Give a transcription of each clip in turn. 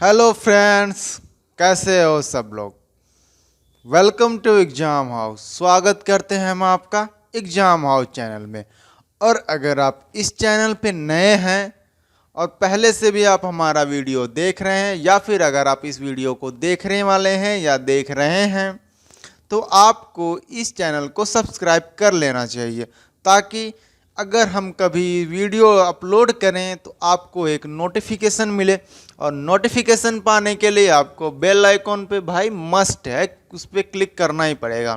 Hello friends, कैसे हो सब लोग। Welcome to exam house. स्वागत करते हैं हम आपका एग्ज़ाम हाउस चैनल में। और अगर आप इस चैनल पे नए हैं और पहले से भी आप हमारा वीडियो देख रहे हैं या फिर अगर आप इस वीडियो को देखने वाले हैं या देख रहे हैं तो आपको इस चैनल को सब्सक्राइब कर लेना चाहिए, ताकि अगर हम कभी वीडियो अपलोड करें तो आपको एक नोटिफिकेशन मिले। और नोटिफिकेशन पाने के लिए आपको बेल आइकॉन पे भाई मस्ट है, उस पर क्लिक करना ही पड़ेगा।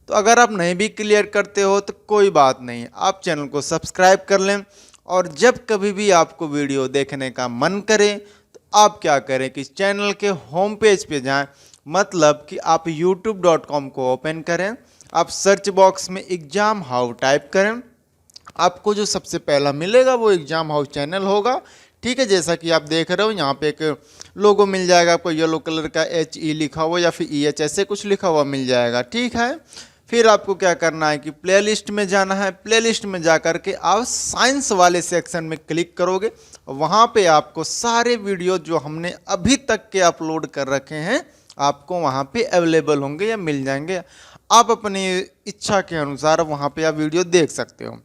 तो अगर आप नहीं भी क्लियर करते हो तो कोई बात नहीं, आप चैनल को सब्सक्राइब कर लें। और जब कभी भी आपको वीडियो देखने का मन करे तो आप क्या करें कि चैनल के होम पेज पे जाएं, मतलब कि आप youtube.com को ओपन करें, आप सर्च बॉक्स में एग्ज़ाम हाउस टाइप करें, आपको जो सबसे पहला मिलेगा वो एग्ज़ाम हाउस चैनल होगा। ठीक है, जैसा कि आप देख रहे हो यहाँ पे एक लोगो मिल जाएगा आपको, येलो कलर का HE लिखा हुआ या फिर EH ऐसे कुछ लिखा हुआ मिल जाएगा। ठीक है, फिर आपको क्या करना है कि प्लेलिस्ट में जाना है। प्लेलिस्ट में जा कर के आप साइंस वाले सेक्शन में क्लिक करोगे, वहाँ पे आपको सारे वीडियो जो हमने अभी तक के अपलोड कर रखे हैं आपको वहाँ पे अवेलेबल होंगे या मिल जाएंगे। आप अपनी इच्छा के अनुसार वहाँ पे आप वीडियो देख सकते हो।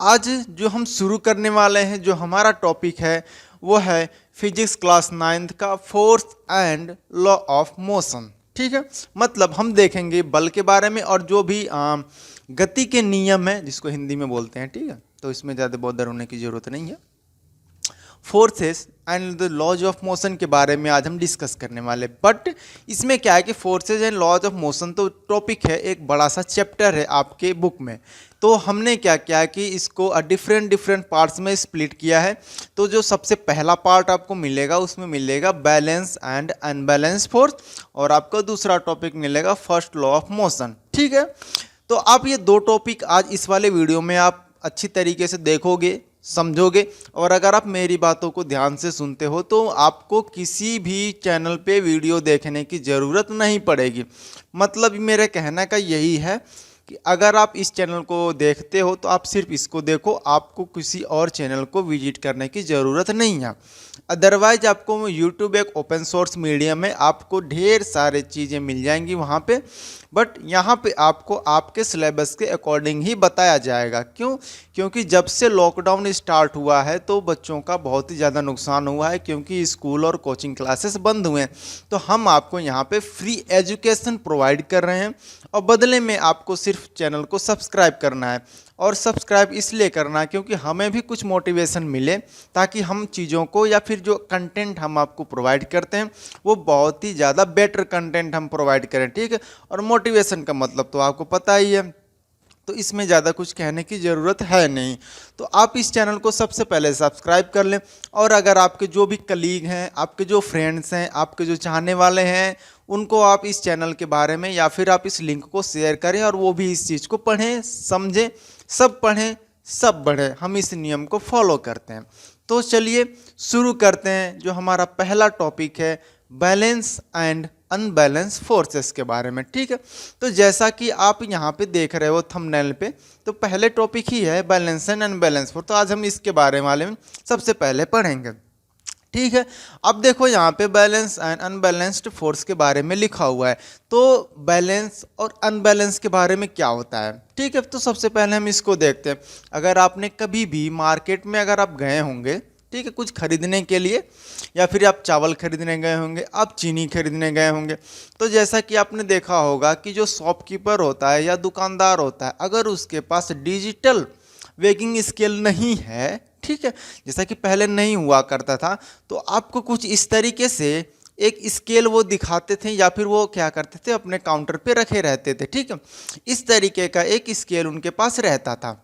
आज जो हम शुरू करने वाले हैं, जो हमारा टॉपिक है वो है फिजिक्स क्लास 9th का force and law of motion. ठीक है, मतलब हम देखेंगे बल के बारे में और जो भी गति के नियम है जिसको हिंदी में बोलते हैं। ठीक है, तो इसमें ज़्यादा बॉदर होने की ज़रूरत नहीं है। Forces and the laws of motion के बारे में आज हम डिस्कस करने वाले। बट इसमें क्या है कि forces and laws of motion तो टॉपिक है, एक बड़ा सा चैप्टर है आपके बुक में। तो हमने क्या किया कि इसको डिफरेंट डिफरेंट पार्ट्स में स्प्लिट किया है। तो जो सबसे पहला पार्ट आपको मिलेगा उसमें मिलेगा बैलेंस एंड अनबैलेंस फोर्स, और आपको दूसरा टॉपिक मिलेगा फर्स्ट लॉ ऑफ मोशन। ठीक है, तो आप ये दो टॉपिक आज इस वाले वीडियो में आप अच्छी तरीके से देखोगे, समझोगे। और अगर आप मेरी बातों को ध्यान से सुनते हो तो आपको किसी भी चैनल पे वीडियो देखने की ज़रूरत नहीं पड़ेगी। मतलब मेरे कहने का यही है कि अगर आप इस चैनल को देखते हो तो आप सिर्फ इसको देखो, आपको किसी और चैनल को विजिट करने की ज़रूरत नहीं है। अदरवाइज आपको YouTube एक ओपन सोर्स मीडियम है, आपको ढेर सारे चीज़ें मिल जाएंगी वहाँ पे। बट यहाँ पे आपको आपके सिलेबस के अकॉर्डिंग ही बताया जाएगा। क्यों? क्योंकि जब से लॉकडाउन स्टार्ट हुआ है तो बच्चों का बहुत ही ज़्यादा नुकसान हुआ है, क्योंकि स्कूल और कोचिंग क्लासेस बंद हुए हैं। तो हम आपको यहाँ पे फ्री एजुकेशन प्रोवाइड कर रहे हैं और बदले में आपको सिर्फ चैनल को सब्सक्राइब करना है। और सब्सक्राइब इसलिए करना है क्योंकि हमें भी कुछ मोटिवेशन मिले, ताकि हम चीज़ों को या फिर जो कंटेंट हम आपको प्रोवाइड करते हैं वो बहुत ही ज़्यादा बेटर कंटेंट हम प्रोवाइड करें। ठीक है, और मोटिवेशन का मतलब तो आपको पता ही है, तो इसमें ज़्यादा कुछ कहने की ज़रूरत है नहीं। तो आप इस चैनल को सबसे पहले सब्सक्राइब कर लें। और अगर आपके जो भी कलीग हैं, आपके जो फ्रेंड्स हैं, आपके जो चाहने वाले हैं, उनको आप इस चैनल के बारे में या फिर आप इस लिंक को शेयर करें और वो भी इस चीज़ को पढ़ें, समझें, सब पढ़ें सब बढ़े। हम इस नियम को फॉलो करते हैं। तो चलिए शुरू करते हैं। जो हमारा पहला टॉपिक है बैलेंस एंड अनबैलेंस फोर्सेस के बारे में। ठीक है, तो जैसा कि आप यहाँ पे देख रहे हो थंबनेल पे, तो पहले टॉपिक ही है बैलेंस एंड अनबैलेंस फोर्स। तो आज हम इसके बारे में सबसे पहले पढ़ेंगे। ठीक है, अब देखो यहाँ पे बैलेंस एंड अनबैलेंस्ड फोर्स के बारे में लिखा हुआ है। तो बैलेंस और अनबैलेंस के बारे में क्या होता है। ठीक है, तो सबसे पहले हम इसको देखते हैं। अगर आपने कभी भी मार्केट में अगर आप गए होंगे, ठीक है, कुछ खरीदने के लिए, या फिर आप चावल खरीदने गए होंगे, आप चीनी खरीदने गए होंगे, तो जैसा कि आपने देखा होगा कि जो शॉपकीपर होता है या दुकानदार होता है, अगर उसके पास डिजिटल वेइंग स्केल नहीं है, ठीक है, जैसा कि पहले नहीं हुआ करता था, तो आपको कुछ इस तरीके से एक स्केल वो दिखाते थे या फिर वो क्या करते थे अपने काउंटर पे रखे रहते थे। ठीक है, इस तरीके का एक स्केल उनके पास रहता था,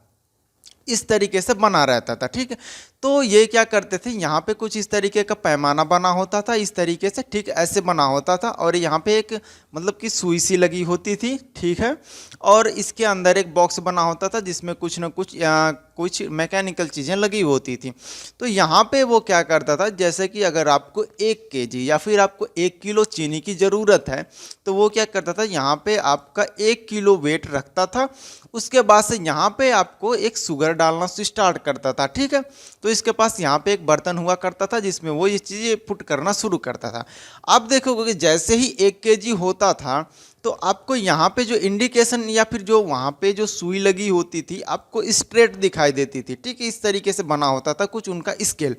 इस तरीके से बना रहता था। ठीक है, तो ये क्या करते थे, यहाँ पे कुछ इस तरीके का पैमाना बना होता था, इस तरीके से, ठीक ऐसे बना होता था, और यहाँ पे एक मतलब कि सुई सी लगी होती थी। ठीक है, और इसके अंदर एक बॉक्स बना होता था जिसमें कुछ ना कुछ मैकेनिकल चीज़ें लगी होती थी। तो यहाँ पे वो क्या करता था, जैसे कि अगर आपको 1 केजी या फिर आपको 1 किलो चीनी की ज़रूरत है, तो वो क्या करता था, यहाँ पे आपका 1 किलो वेट रखता था। उसके बाद से यहाँ पे आपको एक शुगर डालना स्टार्ट करता था। ठीक है, तो तो इसके पास यहाँ पे एक बर्तन हुआ करता था जिसमें वो ये चीज़ें पुट करना शुरू करता था। आप देखोगे कि जैसे ही 1 केजी होता था तो आपको यहाँ पे जो इंडिकेशन या फिर जो वहाँ पे जो सुई लगी होती थी आपको स्ट्रेट दिखाई देती थी। ठीक है, इस तरीके से बना होता था कुछ उनका स्केल।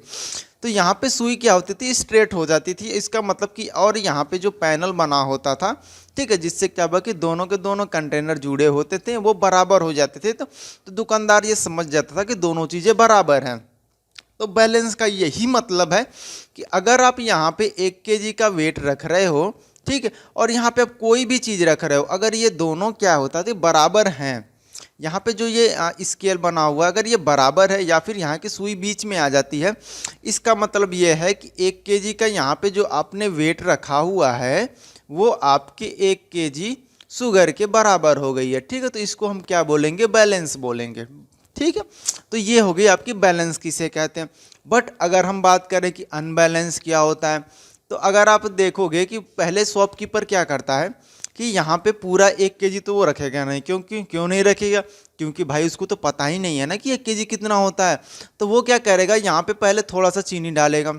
तो यहाँ पे सुई क्या होती थी, स्ट्रेट हो जाती थी, इसका मतलब कि और यहाँ पे जो पैनल बना होता था, ठीक है, जिससे क्या हुआ कि दोनों के दोनों कंटेनर जुड़े होते थे, वो बराबर हो जाते थे। तो दुकानदार ये समझ जाता था कि दोनों चीज़ें बराबर हैं। तो बैलेंस का यही मतलब है कि अगर आप यहाँ पे 1 केजी का वेट रख रहे हो, ठीक है, और यहाँ पे आप कोई भी चीज़ रख रहे हो, अगर ये दोनों क्या होता है बराबर हैं, यहाँ पे जो ये स्केल बना हुआ है अगर ये बराबर है या फिर यहाँ की सुई बीच में आ जाती है, इसका मतलब ये है कि 1 केजी का यहाँ पे जो आपने वेट रखा हुआ है वो आपके 1 केजी शुगर के बराबर हो गई है। ठीक है, तो इसको हम क्या बोलेंगे, बैलेंस बोलेंगे। ठीक है, तो ये हो गई आपकी बैलेंस किसे कहते हैं। बट अगर हम बात करें कि अनबैलेंस क्या होता है, तो अगर आप देखोगे कि पहले शॉपकीपर क्या करता है कि यहाँ पे पूरा 1 केजी तो वो रखेगा नहीं, क्यों नहीं रखेगा, क्योंकि भाई उसको तो पता ही नहीं है ना कि 1 केजी कितना होता है। तो वो क्या करेगा, यहाँ पे पहले थोड़ा सा चीनी डालेगा।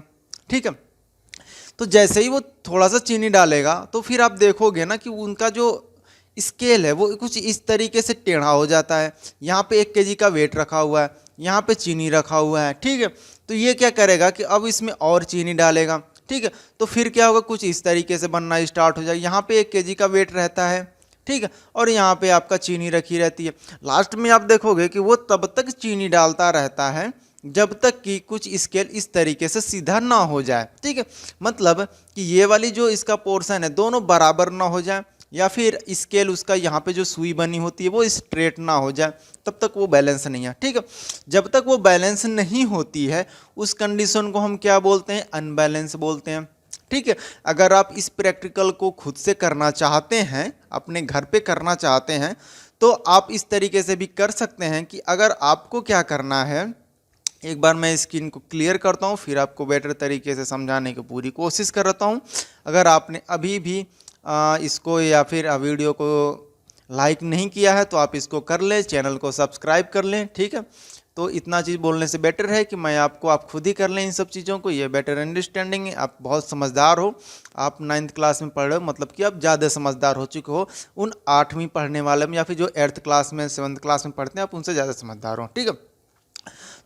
ठीक है, तो जैसे ही वो थोड़ा सा चीनी डालेगा तो फिर आप देखोगे ना कि उनका जो स्केल है वो कुछ इस तरीके से टेढ़ा हो जाता है। यहाँ पे 1 केजी का वेट रखा हुआ है, यहाँ पे चीनी रखा हुआ है। ठीक है, तो ये क्या करेगा कि अब इसमें और चीनी डालेगा। ठीक है, तो फिर क्या होगा, कुछ इस तरीके से बनना स्टार्ट हो जाएगा। यहाँ पे 1 केजी का वेट रहता है, ठीक है, और यहाँ पे आपका चीनी रखी रहती है। लास्ट में आप देखोगे कि वो तब तक चीनी डालता रहता है जब तक कि कुछ स्केल इस तरीके से सीधा ना हो जाए। ठीक है, मतलब कि ये वाली जो इसका पोर्शन है दोनों बराबर ना हो जाए, या फिर स्केल उसका यहाँ पे जो सुई बनी होती है वो स्ट्रेट ना हो जाए, तब तक वो बैलेंस नहीं है। ठीक है, जब तक वो बैलेंस नहीं होती है उस कंडीशन को हम क्या बोलते हैं, अनबैलेंस बोलते हैं। ठीक है, अगर आप इस प्रैक्टिकल को खुद से करना चाहते हैं, अपने घर पे करना चाहते हैं, तो आप इस तरीके से भी कर सकते हैं कि अगर आपको क्या करना है, एक बार मैं स्क्रीन को क्लियर करता हूँ फिर आपको बेटर तरीके से समझाने की पूरी कोशिश करता हूँ। अगर आपने अभी भी इसको या फिर वीडियो को लाइक नहीं किया है तो आप इसको कर लें, चैनल को सब्सक्राइब कर लें। ठीक है, तो इतना चीज़ बोलने से बेटर है कि मैं आपको आप खुद ही कर लें इन सब चीज़ों को, ये बेटर अंडरस्टैंडिंग है। आप बहुत समझदार हो, आप 9th क्लास में पढ़ रहे हो, मतलब कि आप ज़्यादा समझदार हो चुके हो उन 8वीं पढ़ने वाले में, या फिर जो 8th क्लास में 7th क्लास में पढ़ते हैं आप उनसे ज़्यादा समझदार हो। ठीक है,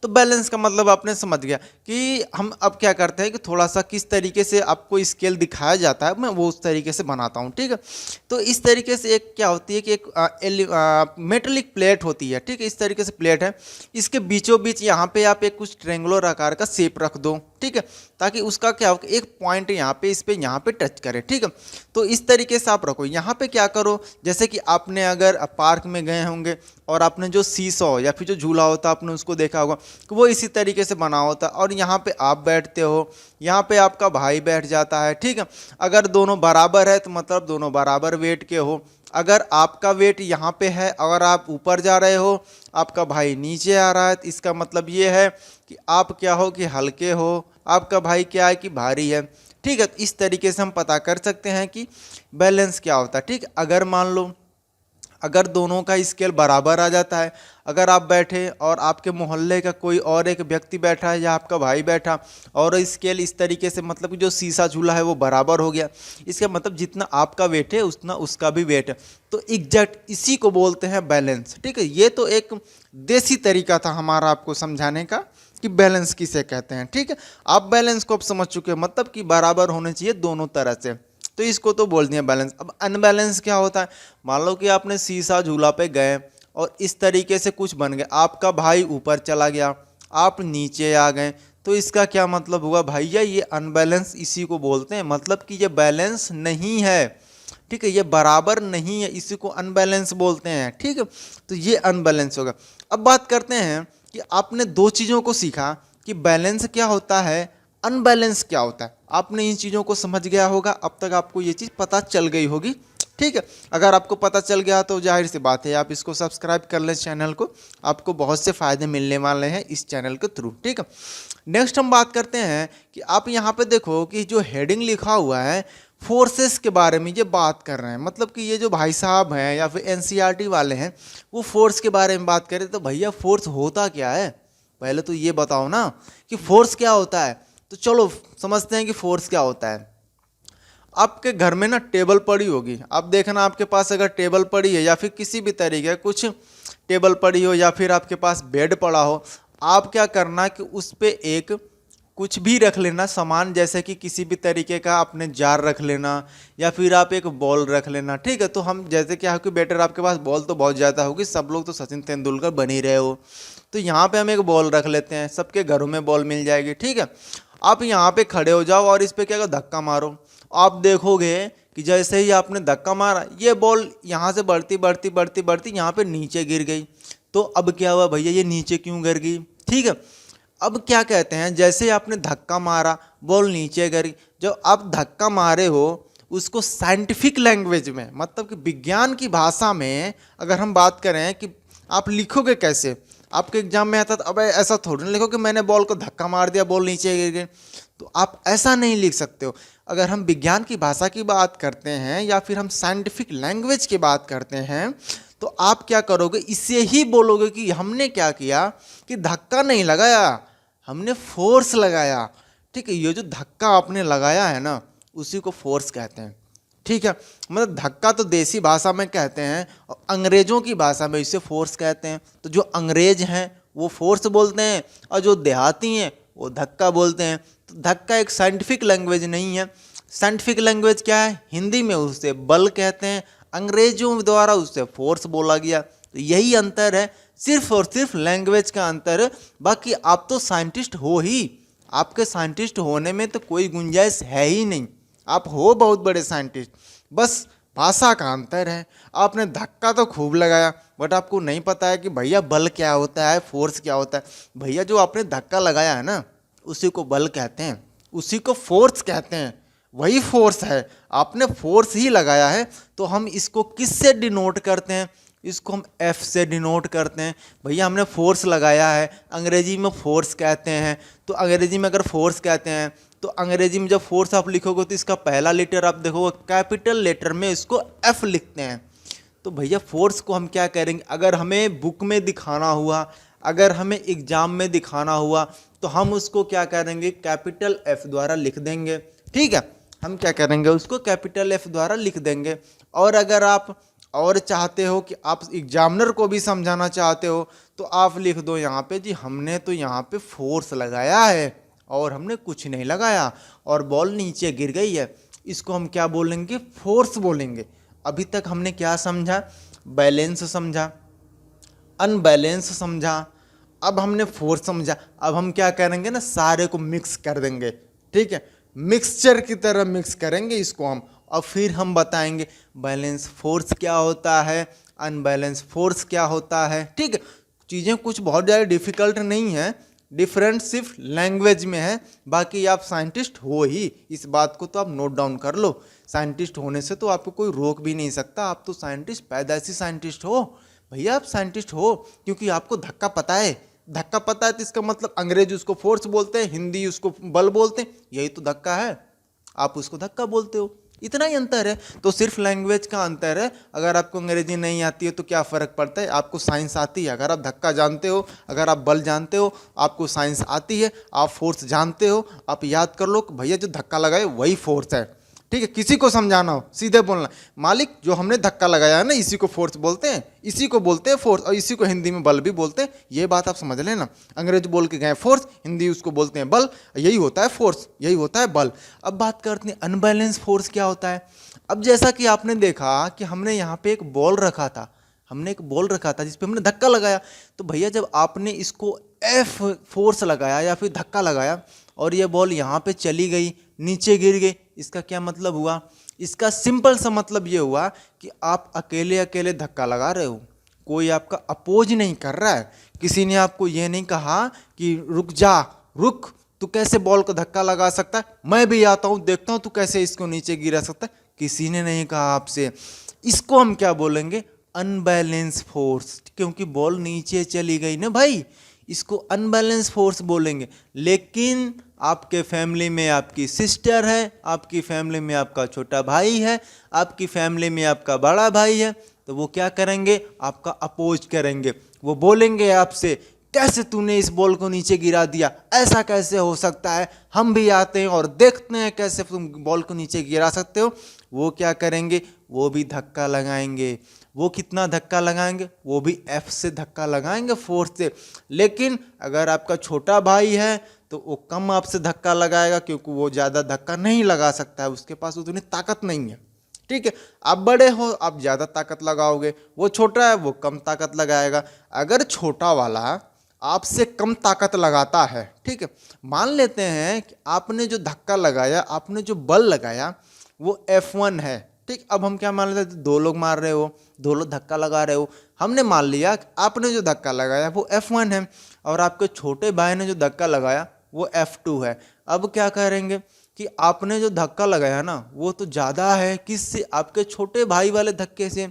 तो बैलेंस का मतलब आपने समझ गया कि हम अब क्या करते हैं कि थोड़ा सा किस तरीके से आपको स्केल दिखाया जाता है, मैं वो उस तरीके से बनाता हूँ। ठीक है, तो इस तरीके से एक क्या होती है कि एक मेटेलिक प्लेट होती है। ठीक है, इस तरीके से प्लेट है, इसके बीचों बीच यहाँ पे आप एक कुछ ट्रेंगुलर आकार का शेप रख दो। ठीक है, ताकि उसका क्या हो, एक पॉइंट यहाँ पे इस पे यहाँ पे टच करे। ठीक है, तो इस तरीके से आप रखो। यहाँ पे क्या करो, जैसे कि आपने अगर पार्क में गए होंगे और आपने जो सीसॉ या फिर जो झूला होता आपने उसको देखा होगा कि वो इसी तरीके से बना होता, और यहाँ पे आप बैठते हो, यहाँ पे आपका भाई बैठ जाता है। ठीक है, अगर दोनों बराबर है तो मतलब दोनों बराबर वेट के हो। अगर आपका वेट यहाँ पे है, अगर आप ऊपर जा रहे हो, आपका भाई नीचे आ रहा है, तो इसका मतलब ये है कि आप क्या हो कि हल्के हो, आपका भाई क्या है कि भारी है। ठीक है, तो इस तरीके से हम पता कर सकते हैं कि बैलेंस क्या होता है। ठीक, अगर मान लो अगर दोनों का स्केल बराबर आ जाता है, अगर आप बैठे और आपके मोहल्ले का कोई और एक व्यक्ति बैठा है या आपका भाई बैठा और स्केल इस तरीके से, मतलब कि जो शीशा झूला है वो बराबर हो गया, इसका मतलब जितना आपका वेट है उतना उसका भी वेट है, तो एग्जैक्ट इसी को बोलते हैं बैलेंस। ठीक है, ये तो एक देसी तरीका था हमारा आपको समझाने का कि बैलेंस किसे कहते हैं। ठीक है, आप बैलेंस को अब समझ चुके हैं, मतलब कि बराबर होने चाहिए दोनों तरह से, तो इसको तो बोल दिया बैलेंस। अब अनबैलेंस क्या होता है, मान लो कि आपने शीशा झूला पे गए और इस तरीके से कुछ बन गया, आपका भाई ऊपर चला गया, आप नीचे आ गए, तो इसका क्या मतलब हुआ भैया, ये अनबैलेंस इसी को बोलते हैं, मतलब कि ये बैलेंस नहीं है। ठीक है, ये बराबर नहीं है, इसी को अनबैलेंस बोलते हैं। ठीक है, तो ये अनबैलेंस होगा। अब बात करते हैं कि आपने दो चीज़ों को सीखा कि बैलेंस क्या होता है, अनबैलेंस क्या होता है। आपने इन चीज़ों को समझ गया होगा, अब तक आपको ये चीज़ पता चल गई होगी। ठीक है, अगर आपको पता चल गया तो जाहिर सी बात है आप इसको सब्सक्राइब कर लें चैनल को, आपको बहुत से फ़ायदे मिलने वाले हैं इस चैनल के थ्रू। ठीक है, नेक्स्ट हम बात करते हैं कि आप यहाँ पे देखो कि जो हेडिंग लिखा हुआ है फोर्सेस के बारे में ये बात कर रहे हैं, मतलब कि ये जो भाई साहब हैं या फिर एनसीईआरटी वाले हैं वो फोर्स के बारे में बात करें, तो भैया फोर्स होता क्या है, पहले तो ये बताओ ना कि फोर्स क्या होता है। तो चलो समझते हैं कि फोर्स क्या होता है। आपके घर में ना टेबल पड़ी होगी, आप देखना आपके पास अगर टेबल पड़ी है या फिर किसी भी तरीके कुछ टेबल पड़ी हो या फिर आपके पास बेड पड़ा हो, आप क्या करना कि उस पे एक कुछ भी रख लेना सामान, जैसे कि किसी भी तरीके का आपने जार रख लेना या फिर आप एक बॉल रख लेना। ठीक है, तो हम जैसे क्या हो कि बेटर आपके पास बॉल तो बहुत ज़्यादा होगी, सब लोग तो सचिन तेंदुलकर बन ही रहे हो, तो यहाँ पे हम एक बॉल रख लेते हैं, सबके घरों में बॉल मिल जाएगी। ठीक है, आप यहाँ पे खड़े हो जाओ और इस पे क्या धक्का मारो। आप देखोगे कि जैसे ही आपने धक्का मारा ये बॉल यहाँ से बढ़ती बढ़ती बढ़ती बढ़ती यहाँ पे नीचे गिर गई। तो अब क्या हुआ भैया, ये नीचे क्यों गिर गई? ठीक है, अब क्या कहते हैं, जैसे आपने धक्का मारा बॉल नीचे गिरी, जो आप धक्का मारे हो उसको साइंटिफिक लैंग्वेज में, मतलब कि विज्ञान की भाषा में अगर हम बात करें कि आप लिखोगे कैसे, आपके एग्जाम में आता तो अब ऐसा थोड़ी ना लिखो कि मैंने बॉल को धक्का मार दिया बॉल नीचे गिर गई, तो आप ऐसा नहीं लिख सकते हो। अगर हम विज्ञान की भाषा की बात करते हैं या फिर हम साइंटिफिक लैंग्वेज की बात करते हैं तो आप क्या करोगे, इससे ही बोलोगे कि हमने क्या किया कि धक्का नहीं लगाया, हमने फोर्स लगाया। ठीक है, ये जो धक्का आपने लगाया है ना उसी को फोर्स कहते हैं। ठीक है, मतलब धक्का तो देसी भाषा में कहते हैं और अंग्रेजों की भाषा में इसे फोर्स कहते हैं। तो जो अंग्रेज हैं वो फोर्स बोलते हैं और जो देहाती हैं वो धक्का बोलते हैं। तो धक्का एक साइंटिफिक लैंग्वेज नहीं है। साइंटिफिक लैंग्वेज क्या है, हिंदी में उसे बल कहते हैं, अंग्रेजों द्वारा उससे फोर्स बोला गया। तो यही अंतर है, सिर्फ और सिर्फ लैंग्वेज का अंतर है। बाकी आप तो साइंटिस्ट हो ही, आपके साइंटिस्ट होने में तो कोई गुंजाइश है ही नहीं, आप हो बहुत बड़े साइंटिस्ट, बस भाषा का अंतर है। आपने धक्का तो खूब लगाया बट आपको नहीं पता है कि भैया बल क्या होता है, फोर्स क्या होता है। भैया जो आपने धक्का लगाया है ना उसी को बल कहते हैं, उसी को फोर्स कहते हैं, वही फोर्स है, आपने फोर्स ही लगाया है। तो हम इसको किससे डिनोट करते हैं, इसको हम एफ से डिनोट करते हैं। भैया हमने फोर्स लगाया है, अंग्रेजी में फोर्स कहते हैं। तो अंग्रेजी में अगर फोर्स कहते हैं तो अंग्रेजी में जब फोर्स आप लिखोगे तो इसका पहला लेटर आप देखोगे कैपिटल लेटर में इसको एफ लिखते हैं। तो भैया फोर्स को हम क्या करेंगे, अगर हमें बुक में दिखाना हुआ, अगर हमें एग्जाम में दिखाना हुआ तो हम उसको क्या करेंगे, कैपिटल एफ द्वारा लिख देंगे। ठीक है, हम क्या करेंगे उसको कैपिटल एफ द्वारा लिख देंगे। और अगर आप और चाहते हो कि आप एग्जामिनर को भी समझाना चाहते हो तो आप लिख दो यहाँ पे जी हमने तो यहाँ पे फोर्स लगाया है और हमने कुछ नहीं लगाया और बॉल नीचे गिर गई है। इसको हम क्या बोलेंगे, फोर्स बोलेंगे। अभी तक हमने क्या समझा, बैलेंस समझा, अनबैलेंस समझा, अब हमने फोर्स समझा। अब हम क्या करेंगे ना, सारे को मिक्स कर देंगे। ठीक है, मिक्सचर की तरह मिक्स करेंगे इसको हम, और फिर हम बताएंगे बैलेंस फोर्स क्या होता है, अनबैलेंस फोर्स क्या होता है। ठीक है, चीज़ें कुछ बहुत ज़्यादा डिफिकल्ट नहीं है, डिफरेंट सिर्फ लैंग्वेज में है। बाकी आप साइंटिस्ट हो ही, इस बात को तो आप नोट डाउन कर लो। साइंटिस्ट होने से तो आपको कोई रोक भी नहीं सकता, आप तो साइंटिस्ट, पैदाइशी साइंटिस्ट हो भैया, आप साइंटिस्ट हो क्योंकि आपको धक्का पता है। धक्का पता है तो इसका मतलब अंग्रेज उसको फोर्स बोलते हैं, हिंदी उसको बल बोलते हैं, यही तो धक्का है, आप उसको धक्का बोलते हो। इतना ही अंतर है, तो सिर्फ लैंग्वेज का अंतर है। अगर आपको अंग्रेजी नहीं आती है तो क्या फ़र्क पड़ता है, आपको साइंस आती है, अगर आप धक्का जानते हो, अगर आप बल जानते हो, आपको साइंस आती है, आप फोर्स जानते हो, आप याद कर लो कि भैया जो धक्का लगाए वही फोर्स है। ठीक है, किसी को समझाना हो सीधे बोलना, मालिक जो हमने धक्का लगाया है ना इसी को फोर्स बोलते हैं, इसी को बोलते हैं फोर्स, और इसी को हिंदी में बल भी बोलते हैं। ये बात आप समझ लेना, अंग्रेज बोल के गए फोर्स, हिंदी उसको बोलते हैं बल, यही होता है फोर्स, यही होता है बल। अब बात करते हैं अनबैलेंस फोर्स क्या होता है। अब जैसा कि आपने देखा कि हमने यहाँ पे एक बॉल रखा था, हमने एक बॉल रखा था जिस पे हमने धक्का लगाया, तो भैया जब आपने इसको एफ फोर्स लगाया या फिर धक्का लगाया और ये बॉल यहाँ पे चली गई, नीचे गिर गई, इसका क्या मतलब हुआ, इसका सिंपल सा मतलब ये हुआ कि आप अकेले अकेले धक्का लगा रहे हो, कोई आपका अपोज नहीं कर रहा है। किसी ने आपको ये नहीं कहा कि रुक जा, रुक, तू कैसे बॉल को धक्का लगा सकता है, मैं भी आता हूँ देखता हूँ तू कैसे इसको नीचे गिरा सकता है, किसी ने नहीं कहा आपसे। इसको हम क्या बोलेंगे, अनबैलेंस फोर्स, क्योंकि बॉल नीचे चली गई ना भाई, इसको अनबैलेंस फोर्स बोलेंगे। लेकिन आपके फैमिली में आपकी सिस्टर है, आपकी फैमिली में आपका छोटा भाई है, आपकी फैमिली में आपका बड़ा भाई है, तो वो क्या करेंगे, आपका अपोज करेंगे, वो बोलेंगे आपसे कैसे तूने इस बॉल को नीचे गिरा दिया, ऐसा कैसे हो सकता है, हम भी आते हैं और देखते हैं कैसे तुम बॉल को नीचे गिरा सकते हो। वो क्या करेंगे, वो भी धक्का लगाएंगे। वो कितना धक्का लगाएंगे, वो भी F से धक्का लगाएंगे, फोर्स से। लेकिन अगर आपका छोटा भाई है तो वो कम आपसे धक्का लगाएगा, क्योंकि वो ज़्यादा धक्का नहीं लगा सकता है, उसके पास उतनी ताकत नहीं है। ठीक है, आप बड़े हो, आप ज़्यादा ताकत लगाओगे, वो छोटा है, वो कम ताकत लगाएगा। अगर छोटा वाला आपसे कम ताकत लगाता है, ठीक है, मान लेते हैं कि आपने जो धक्का लगाया, आपने जो बल लगाया वो F1 है। ठीक, अब हम क्या मान लेते हैं, दो लोग मार रहे हो, दो लोग धक्का लगा रहे हो, हमने मान लिया कि आपने जो धक्का लगाया वो F1 है और आपके छोटे भाई ने जो धक्का लगाया वो F2 है। अब क्या करेंगे कि आपने जो धक्का लगाया ना वो तो ज़्यादा है, किससे, आपके छोटे भाई वाले धक्के से।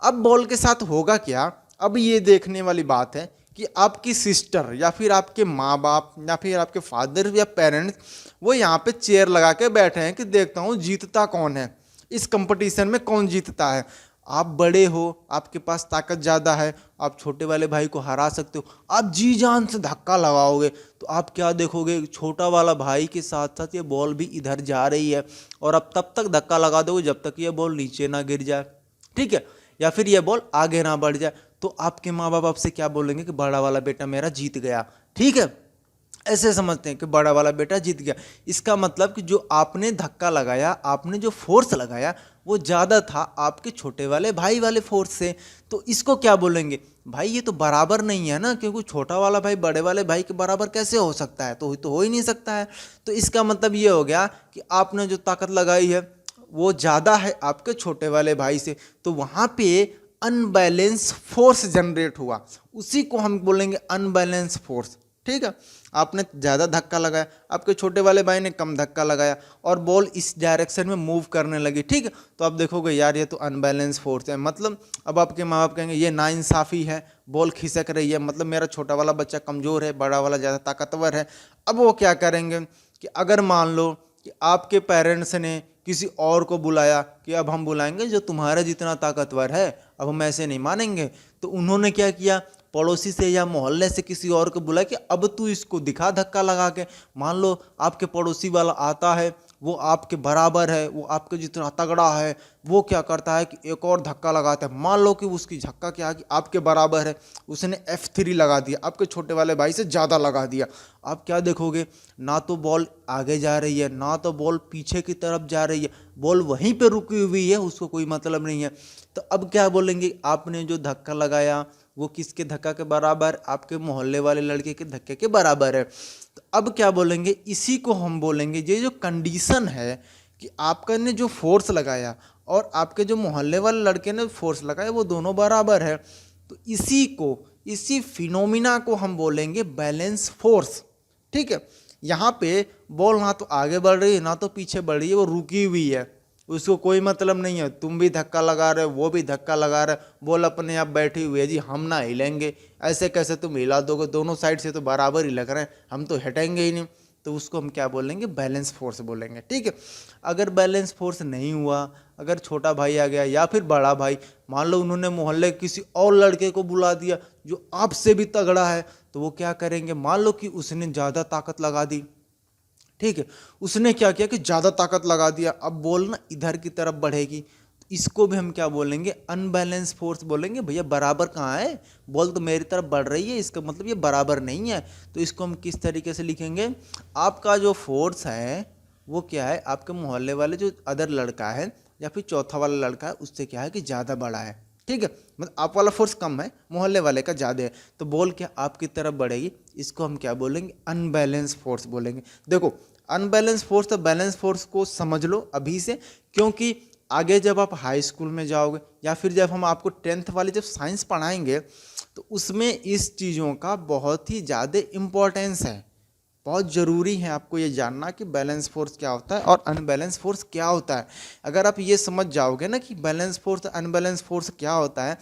अब बॉल के साथ होगा क्या, अब ये देखने वाली बात है कि आपकी सिस्टर या फिर आपके माँ बाप या फिर आपके फादर या पेरेंट्स वो यहाँ पे चेयर लगा के बैठे हैं कि देखता हूँ जीतता कौन है, इस कंपटीशन में कौन जीतता है। आप बड़े हो, आपके पास ताकत ज़्यादा है, आप छोटे वाले भाई को हरा सकते हो, आप जी जान से धक्का लगाओगे तो आप क्या देखोगे, छोटा वाला भाई के साथ साथ ये बॉल भी इधर जा रही है और आप तब तक धक्का लगा दोगे जब तक ये बॉल नीचे ना गिर जाए, ठीक है, या फिर ये बॉल आगे ना बढ़ जाए। तो आपके माँ बाप आपसे क्या बोलेंगे कि बड़ा वाला बेटा मेरा जीत गया। ठीक है, ऐसे समझते हैं कि बड़ा वाला बेटा जीत गया। इसका मतलब कि जो आपने धक्का लगाया, आपने जो फोर्स लगाया वो ज़्यादा था आपके छोटे वाले भाई वाले फोर्स से। तो इसको क्या बोलेंगे, भाई ये तो बराबर नहीं है ना, क्योंकि छोटा वाला भाई बड़े वाले भाई के बराबर कैसे हो सकता है, तो हो ही नहीं सकता है। तो इसका मतलब ये हो गया कि आपने जो ताकत लगाई है वो ज़्यादा है आपके छोटे वाले भाई से, तो वहाँ पे अनबैलेंस फोर्स जनरेट हुआ, उसी को हम बोलेंगे अनबैलेंस फोर्स। ठीक है, आपने ज़्यादा धक्का लगाया, आपके छोटे वाले भाई ने कम धक्का लगाया और बॉल इस डायरेक्शन में मूव करने लगी। ठीक है, तो आप देखोगे यार ये तो अनबैलेंस फोर्स है, मतलब अब आपके माँ बाप कहेंगे ये नाइंसाफ़ी है, बॉल खिसक रही है, मतलब मेरा छोटा वाला बच्चा कमज़ोर है, बड़ा वाला ज़्यादा ताकतवर है। अब वो क्या करेंगे कि अगर मान लो कि आपके पेरेंट्स ने किसी और को बुलाया कि अब हम बुलाएंगे जो तुम्हारा जितना ताकतवर है, अब हम ऐसे नहीं मानेंगे, तो उन्होंने क्या किया, पड़ोसी से या मोहल्ले से किसी और को बुलाया कि अब तू इसको दिखा धक्का लगा के। मान लो आपके पड़ोसी वाला आता है, वो आपके बराबर है, वो आपके जितना तगड़ा है, वो क्या करता है कि एक और धक्का लगाता है। मान लो कि उसकी धक्का क्या है कि आपके बराबर है, उसने F3 लगा दिया, आपके छोटे वाले भाई से ज़्यादा लगा दिया। आप क्या देखोगे, ना तो बॉल आगे जा रही है, ना तो बॉल पीछे की तरफ जा रही है, बॉल वहीं पे रुकी हुई है, उसको कोई मतलब नहीं है। तो अब क्या बोलेंगे, आपने जो धक्का लगाया वो किसके धक्का के बराबर, आपके मोहल्ले वाले लड़के के धक्के के बराबर है। तो अब क्या बोलेंगे, इसी को हम बोलेंगे, ये जो कंडीशन है कि आपका ने जो फोर्स लगाया और आपके जो मोहल्ले वाले लड़के ने फोर्स लगाया वो दोनों बराबर है, तो इसी फिनोमिना को हम बोलेंगे बैलेंस फोर्स। ठीक है, यहाँ पे बॉल ना तो आगे बढ़ रही है ना तो पीछे बढ़ रही है, वो रुकी हुई है, उसको कोई मतलब नहीं है, तुम भी धक्का लगा रहे हो, वो भी धक्का लगा रहे हो, बॉल अपने आप बैठी हुई है, जी हम ना हिलेंगे, ऐसे कैसे तुम हिला दोगे, दोनों साइड से तो बराबर ही लग रहे हैं, हम तो हटेंगे ही नहीं। तो उसको हम क्या बोलेंगे, बैलेंस फोर्स बोलेंगे। ठीक है, अगर बैलेंस फोर्स नहीं हुआ, अगर छोटा भाई आ गया या फिर बड़ा भाई, मान लो उन्होंने मोहल्ले किसी और लड़के को बुला दिया जो आपसे भी तगड़ा है, तो वो क्या करेंगे, मान लो कि उसने ज़्यादा ताकत लगा दी। ठीक है, उसने क्या किया कि ज़्यादा ताकत लगा दिया, अब बॉल ना इधर की तरफ बढ़ेगी, इसको भी हम क्या बोलेंगे, अनबैलेंस फोर्स बोलेंगे। भैया बराबर कहाँ है, बॉल तो मेरी तरफ बढ़ रही है, इसका मतलब ये बराबर नहीं है। तो इसको हम किस तरीके से लिखेंगे, आपका जो फोर्स है वो क्या है, आपके मोहल्ले वाले जो अदर लड़का है या फिर चौथा वाला लड़का है उससे क्या है कि ज़्यादा बड़ा है। ठीक है, मतलब आप वाला फोर्स कम है, मोहल्ले वाले का ज़्यादा है, तो बॉल क्या आपकी तरफ बढ़ेगी, इसको हम क्या बोलेंगे, अनबैलेंस फोर्स बोलेंगे। देखो अनबैलेंस फोर्स तो बैलेंस फोर्स को समझ लो अभी से, क्योंकि आगे जब आप हाई स्कूल में जाओगे या फिर जब हम आपको 10th वाली जब साइंस पढ़ाएंगे तो उसमें इस चीज़ों का बहुत ही ज़्यादा इम्पोर्टेंस है, बहुत ज़रूरी है आपको ये जानना कि बैलेंस फोर्स क्या होता है और अनबैलेंस फोर्स क्या होता है। अगर आप ये समझ जाओगे ना कि बैलेंस फोर्स अनबैलेंस फोर्स क्या होता है,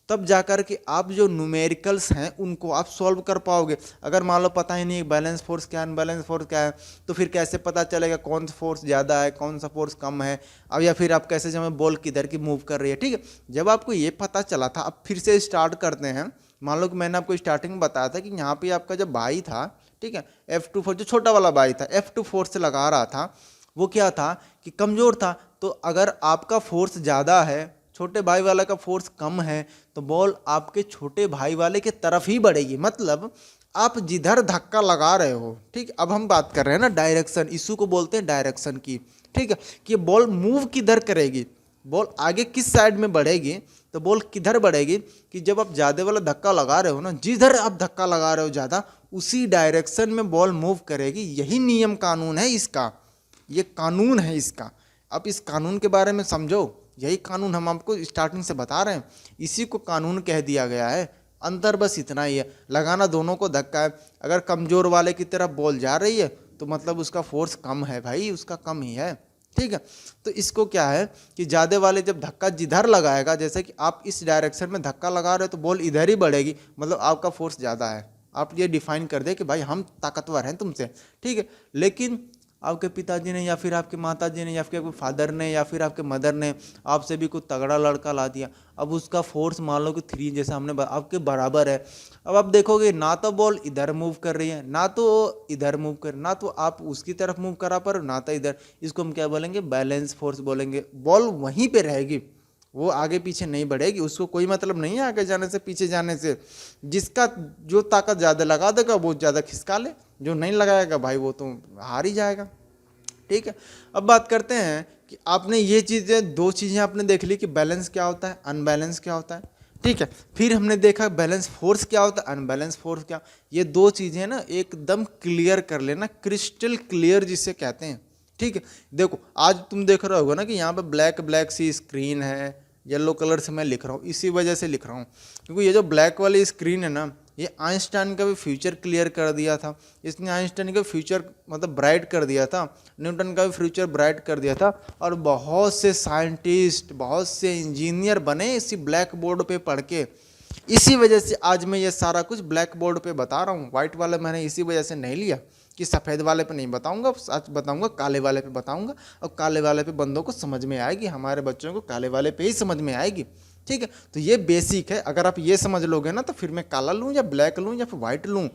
तब जाकर के आप जो न्यूमेरिकल्स हैं उनको आप सॉल्व कर पाओगे। अगर मान लो पता ही नहीं बैलेंस फोर्स क्या अनबैलेंस फोर्स क्या है, तो फिर कैसे पता चलेगा कौन सा फोर्स ज़्यादा है कौन सा फोर्स कम है, अब या फिर आप कैसे जब बॉल किधर की मूव कर रही है। ठीक है, जब आपको ये पता चला था, अब फिर से स्टार्ट करते हैं मान लो कि मैंने आपको स्टार्टिंग में बताया था कि यहाँ पे आपका जब भाई था, ठीक है, F24 जो छोटा वाला भाई था F24 से लगा रहा था, वो क्या था कि कमज़ोर था। तो अगर आपका फोर्स ज़्यादा है, छोटे भाई वाला का फोर्स कम है, तो बॉल आपके छोटे भाई वाले के तरफ ही बढ़ेगी। मतलब आप जिधर धक्का लगा रहे हो, ठीक, अब हम बात कर रहे हैं ना डायरेक्शन, इशू को बोलते हैं डायरेक्शन की, ठीक है, कि बॉल मूव किधर करेगी, बॉल आगे किस साइड में बढ़ेगी, तो बॉल किधर बढ़ेगी कि जब आप ज़्यादा वाला धक्का लगा रहे हो ना, जिधर आप धक्का लगा रहे हो ज़्यादा, उसी डायरेक्शन में बॉल मूव करेगी। यही नियम कानून है इसका, ये कानून है इसका। अब इस कानून के बारे में समझो, यही कानून हम आपको स्टार्टिंग से बता रहे हैं, इसी को कानून कह दिया गया है। अंतर बस इतना ही है, लगाना दोनों को धक्का है। अगर कमज़ोर वाले की तरफ बॉल जा रही है तो मतलब उसका फोर्स कम है भाई, उसका कम ही है, ठीक है। तो इसको क्या है कि ज़्यादा वाले जब धक्का जिधर लगाएगा, जैसे कि आप इस डायरेक्शन में धक्का लगा रहे हो तो बॉल इधर ही बढ़ेगी, मतलब आपका फोर्स ज़्यादा है। आप ये डिफाइन कर दे कि भाई हम ताकतवर हैं तुमसे, ठीक है। लेकिन आपके पिताजी ने या फिर आपके माताजी ने या फिर आपके फादर ने या फिर आपके मदर ने आपसे भी कोई तगड़ा लड़का ला दिया, अब उसका फोर्स मान लो कि 3 जैसे हमने आपके बराबर है। अब आप देखोगे ना तो बॉल इधर मूव कर रही है, ना तो इधर मूव कर, ना तो आप उसकी तरफ मूव करा पर, ना तो इधर। इसको हम क्या बोलेंगे, बैलेंस फोर्स बोलेंगे। बॉल वहीं पे रहेगी, वो आगे पीछे नहीं बढ़ेगी, उसको कोई मतलब नहीं है आगे जाने से पीछे जाने से। जिसका जो ताकत ज़्यादा लगा देगा वो ज़्यादा खिसका ले, जो नहीं लगाएगा भाई वो तो हार ही जाएगा, ठीक है। अब बात करते हैं कि आपने ये चीज़ें, 2 चीज़ें आपने देख ली कि बैलेंस क्या होता है, अनबैलेंस क्या होता है, ठीक है। फिर हमने देखा बैलेंस फोर्स क्या होता है, अनबैलेंस फोर्स क्या। ये 2 चीज़ें ना एकदम क्लियर कर लेना, क्रिस्टल क्लियर जिसे कहते हैं, ठीक है। देखो आज तुम देख रहे होगा ना कि यहाँ पे ब्लैक ब्लैक सी स्क्रीन है, येलो कलर से मैं लिख रहा हूँ, इसी वजह से लिख रहा हूँ क्योंकि ये जो ब्लैक वाली स्क्रीन है ना, ये आइंस्टाइन का भी फ्यूचर क्लियर कर दिया था। इसने आइंस्टाइन का फ्यूचर मतलब ब्राइट कर दिया था, न्यूटन का भी फ्यूचर ब्राइट कर दिया था, और बहुत से साइंटिस्ट, बहुत से इंजीनियर बने इसी ब्लैक बोर्ड पे पढ़ के। इसी वजह से आज मैं ये सारा कुछ ब्लैक बोर्ड पे बता रहा हूँ। वाइट वाला मैंने इसी वजह से नहीं लिया कि सफ़ेद वाले पे नहीं बताऊंगा, सच बताऊंगा, काले वाले पे बताऊंगा, और काले वाले पे बंदों को समझ में आएगी, हमारे बच्चों को काले वाले पे ही समझ में आएगी, ठीक है। तो ये बेसिक है, अगर आप ये समझ लोगे ना तो फिर मैं काला लूँ या ब्लैक लूँ या फिर वाइट लूँ,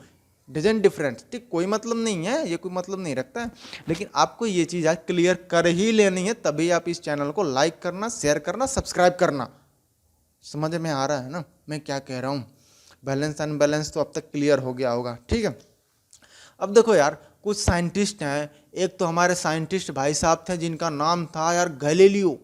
डजेंट डिफरेंस, ठीक, कोई मतलब नहीं है, ये कोई मतलब नहीं रखता है। लेकिन आपको ये चीज़ आज क्लियर कर ही लेनी है, तभी आप इस चैनल को लाइक करना, शेयर करना, सब्सक्राइब करना। समझ में आ रहा है ना मैं क्या कह रहा हूँ। बैलेंस अनबैलेंस तो अब तक क्लियर हो गया होगा, ठीक है। अब देखो यार, कुछ साइंटिस्ट हैं, एक तो हमारे साइंटिस्ट भाई साहब थे जिनका नाम था यार गैलीलियो,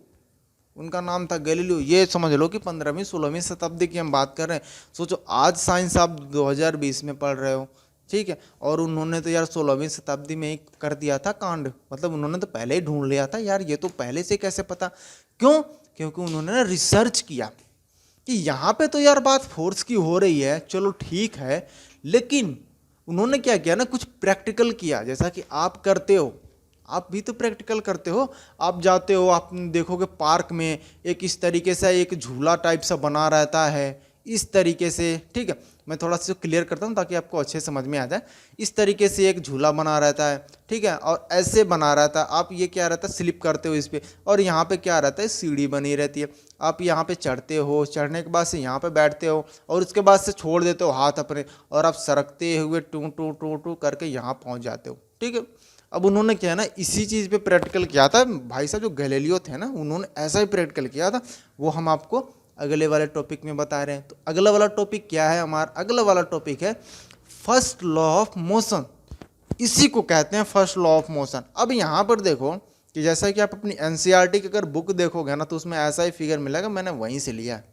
उनका नाम था गैलीलियो। ये समझ लो कि 15वीं 16वीं शताब्दी की हम बात कर रहे हैं। सोचो आज साइंस आप 2020 में पढ़ रहे हो, ठीक है, और उन्होंने तो यार 16वीं शताब्दी में ही कर दिया था कांड, मतलब उन्होंने तो पहले ही ढूंढ लिया था यार, ये तो पहले से कैसे पता। क्यों? क्योंकि उन्होंने ना रिसर्च किया कि यहाँ पे तो यार बात फोर्स की हो रही है, चलो ठीक है, लेकिन उन्होंने क्या किया ना, कुछ प्रैक्टिकल किया, जैसा कि आप करते हो, आप भी तो प्रैक्टिकल करते हो। आप जाते हो, आप देखोगे पार्क में एक इस तरीके से एक झूला टाइप सा बना रहता है, इस तरीके से, ठीक है, मैं थोड़ा सा क्लियर करता हूँ ताकि आपको अच्छे समझ में आ जाए। इस तरीके से एक झूला बना रहता है, ठीक है, और ऐसे बना रहता है, आप ये क्या रहता है, स्लिप करते हो इस पर, और यहाँ पे क्या रहता है, सीढ़ी बनी रहती है, आप यहाँ पे चढ़ते हो, चढ़ने के बाद से यहाँ पे बैठते हो, और उसके बाद से छोड़ देते हो हाथ अपने, और आप सरकते हुए टू टू टू टू करके यहाँ पहुँच जाते हो, ठीक है। अब उन्होंने क्या है ना, इसी चीज़ पे प्रैक्टिकल किया था भाई साहब, जो गैलीलियो थे ना, उन्होंने ऐसा ही प्रैक्टिकल किया था, वो हम आपको अगले वाले टॉपिक में बता रहे हैं। तो अगला वाला टॉपिक क्या है हमारा? अगला वाला टॉपिक है फर्स्ट लॉ ऑफ मोशन, इसी को कहते हैं फर्स्ट लॉ ऑफ मोशन। अब यहाँ पर देखो कि जैसा कि आप अपनी एनसीईआरटी की अगर बुक देखोगे ना, तो उसमें ऐसा ही फिगर मिलेगा, मैंने वहीं से लिया है,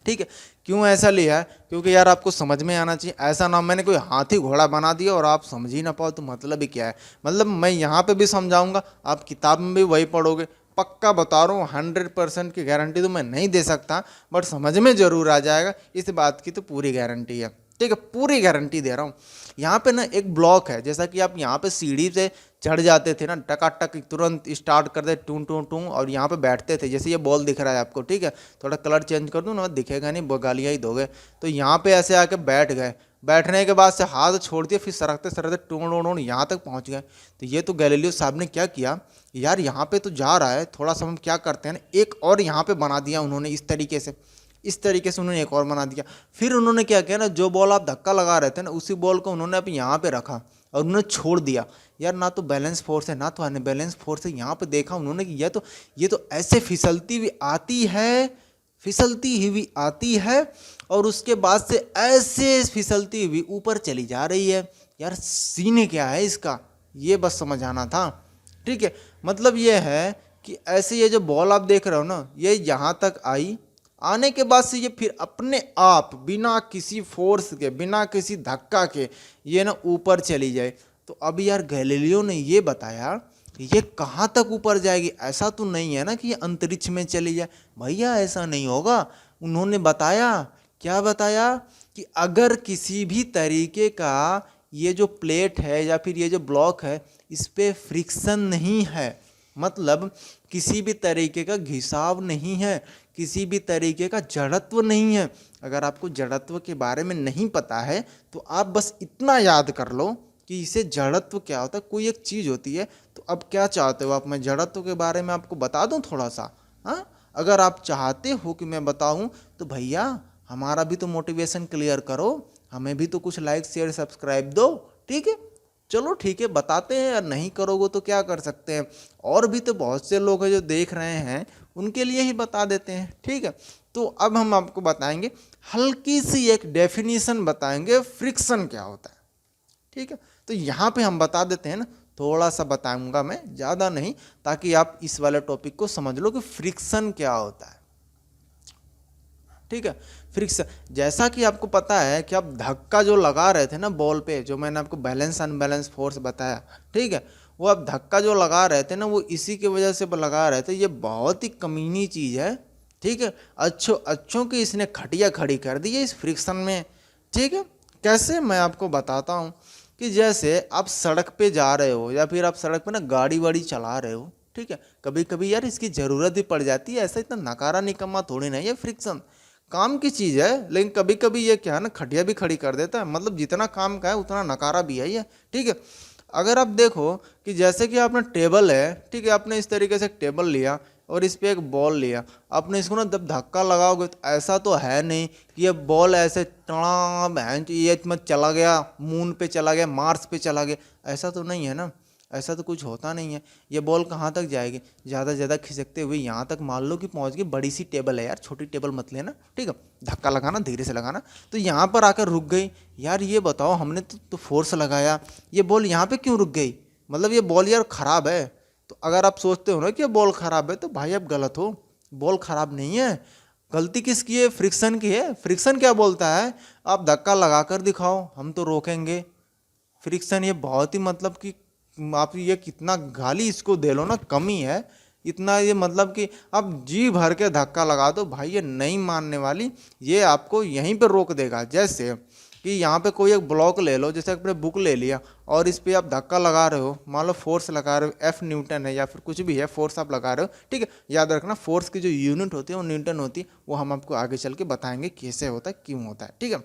ठीक है। क्यों ऐसा लिया है? क्योंकि यार आपको समझ में आना चाहिए। ऐसा ना मैंने कोई हाथी घोड़ा बना दिया और आप समझ ही ना पाओ, तो मतलब ही क्या है। मतलब मैं यहाँ पे भी समझाऊंगा, आप किताब में भी वही पढ़ोगे, पक्का बता रहा हूँ, 100% की गारंटी तो मैं नहीं दे सकता, बट समझ में जरूर आ जाएगा, इस बात की तो पूरी गारंटी है, ठीक है, पूरी गारंटी दे रहा हूँ। यहाँ पे ना एक ब्लॉक है, जैसा कि आप यहाँ पे सीढ़ी से चढ़ जाते थे ना, टकाटक तुरंत स्टार्ट कर दे टू टू टू, और यहाँ पे बैठते थे, जैसे ये बॉल दिख रहा है आपको, ठीक है, थोड़ा कलर चेंज कर दूँ ना, दिखेगा नहीं, गालियाँ ही दोगे। तो यहाँ पे ऐसे आके बैठ गए, बैठने के बाद से हाथ छोड़ दिया, फिर सरकते सरकते टूण यहाँ तक पहुँच गए। तो ये तो गैलीलियो साहब ने क्या किया यार, यहाँ पे तो जा रहा है, थोड़ा सा हम क्या करते हैं ना, एक और यहाँ पे बना दिया उन्होंने इस तरीके से, इस तरीके से उन्होंने एक और बना दिया। फिर उन्होंने क्या किया ना, जो बॉल आप धक्का लगा रहे थे ना उसी बॉल को उन्होंने अब यहाँ पे रखा और उन्होंने छोड़ दिया। यार ना तो बैलेंस फोर्स है ना तो अनबैलेंस फोर्स है। यहाँ पे देखा उन्होंने कि ये तो ऐसे फिसलती हुई आती है और उसके बाद से ऐसे फिसलती हुई ऊपर चली जा रही है। यार सीन क्या है इसका, ये बस समझ आना था। ठीक है, मतलब ये है कि ऐसे ये जो बॉल आप देख रहे हो ना, ये यहाँ तक आई, आने के बाद से ये फिर अपने आप बिना किसी फोर्स के, बिना किसी धक्का के ये ना ऊपर चली जाए। तो अब यार गैलीलियो ने ये बताया कि ये कहाँ तक ऊपर जाएगी। ऐसा तो नहीं है ना कि ये अंतरिक्ष में चली जाए, भैया ऐसा नहीं होगा। उन्होंने बताया, क्या बताया, कि अगर किसी भी तरीके का ये जो प्लेट है या फिर ये जो ब्लॉक है इस पे फ्रिक्शन नहीं है, मतलब किसी भी तरीके का घिसाव नहीं है, किसी भी तरीके का जड़त्व नहीं है। अगर आपको जड़त्व के बारे में नहीं पता है तो आप बस इतना याद कर लो कि इसे जड़त्व क्या होता है, कोई एक चीज़ होती है। तो अब क्या चाहते हो आप, मैं जड़त्व के बारे में आपको बता दूं थोड़ा सा? हाँ, अगर आप चाहते हो कि मैं बताऊं तो भैया हमारा भी तो मोटिवेशन क्लियर करो, हमें भी तो कुछ लाइक शेयर सब्सक्राइब दो। ठीक है, चलो ठीक है, बताते हैं। यार नहीं करोगे तो क्या कर सकते हैं, और भी तो बहुत से लोग हैं जो देख रहे हैं, उनके लिए ही बता देते हैं। ठीक है, तो अब हम आपको बताएंगे, हल्की सी एक डेफिनेशन बताएंगे फ्रिक्शन क्या होता है। ठीक है, तो यहाँ पे हम बता देते हैं ना, थोड़ा सा बताऊंगा मैं, ज़्यादा नहीं, ताकि आप इस वाले टॉपिक को समझ लो कि फ्रिक्शन क्या होता है। ठीक है, फ्रिक्शन, जैसा कि आपको पता है कि आप धक्का जो लगा रहे थे ना बॉल पे, जो मैंने आपको बैलेंस अनबैलेंस फोर्स बताया, ठीक है, वो आप धक्का जो लगा रहे थे ना वो इसी की वजह से लगा रहे थे। ये बहुत ही कमीनी चीज़ है। ठीक है, अच्छों की इसने खटिया खड़ी कर दी है इस फ्रिक्शन में। ठीक है, कैसे, मैं आपको बताता हूँ कि जैसे आप सड़क पे जा रहे हो या फिर आप सड़क पे ना गाड़ी वाड़ी चला रहे हो, ठीक है, कभी कभी यार इसकी ज़रूरत भी पड़ जाती है। ऐसा इतना नकारा निकम्मा थोड़ी नहीं है, फ्रिक्शन काम की चीज़ है, लेकिन कभी कभी ये क्या है ना, खटिया भी खड़ी कर देता है। मतलब जितना काम का है उतना नकारा भी है ये। ठीक है, अगर आप देखो कि जैसे कि आपने टेबल है, ठीक है, आपने इस तरीके से एक टेबल लिया और इस पे एक बॉल लिया, आपने इसको ना जब धक्का लगाओगे तो ऐसा तो है नहीं कि ये बॉल ऐसे टड़ा भैंस ये मत चला गया, मून पे चला गया, मार्स पे चला गया, ऐसा तो नहीं है ना, ऐसा तो कुछ होता नहीं है। ये बॉल कहाँ तक जाएगी, ज़्यादा से ज़्यादा खिसकते हुए यहाँ तक मान लो कि पहुँच गई। बड़ी सी टेबल है यार, छोटी टेबल मत लेना। ठीक है, धक्का लगाना धीरे से लगाना, तो यहाँ पर आकर रुक गई। यार ये बताओ, हमने तो फोर्स लगाया, ये बॉल यहाँ पे क्यों रुक गई? मतलब ये बॉल यार ख़राब है। तो अगर आप सोचते हो ना कि ये बॉल ख़राब है तो भाई आप गलत हो, बॉल ख़राब नहीं है। गलती किसकी है? फ्रिक्शन की है। फ्रिक्शन क्या बोलता है, आप धक्का लगा कर दिखाओ, हम तो रोकेंगे। फ्रिक्शन ये बहुत ही, मतलब कि आप ये कितना गाली इसको दे लो ना, कमी है इतना। ये मतलब कि आप जी भर के धक्का लगा दो भाई, ये नहीं मानने वाली, ये आपको यहीं पे रोक देगा। जैसे कि यहाँ पे कोई एक ब्लॉक ले लो, जैसे आपने बुक ले लिया और इस पे आप धक्का लगा रहे हो, मान लो फोर्स लगा रहे हो, एफ न्यूटन है या फिर कुछ भी है, फोर्स आप लगा रहे हो। ठीक है, याद रखना फोर्स की जो यूनिट होती है वो न्यूटन होती है। वो हम आपको आगे चल के बताएंगे कैसे होता है, क्यों होता है। ठीक है,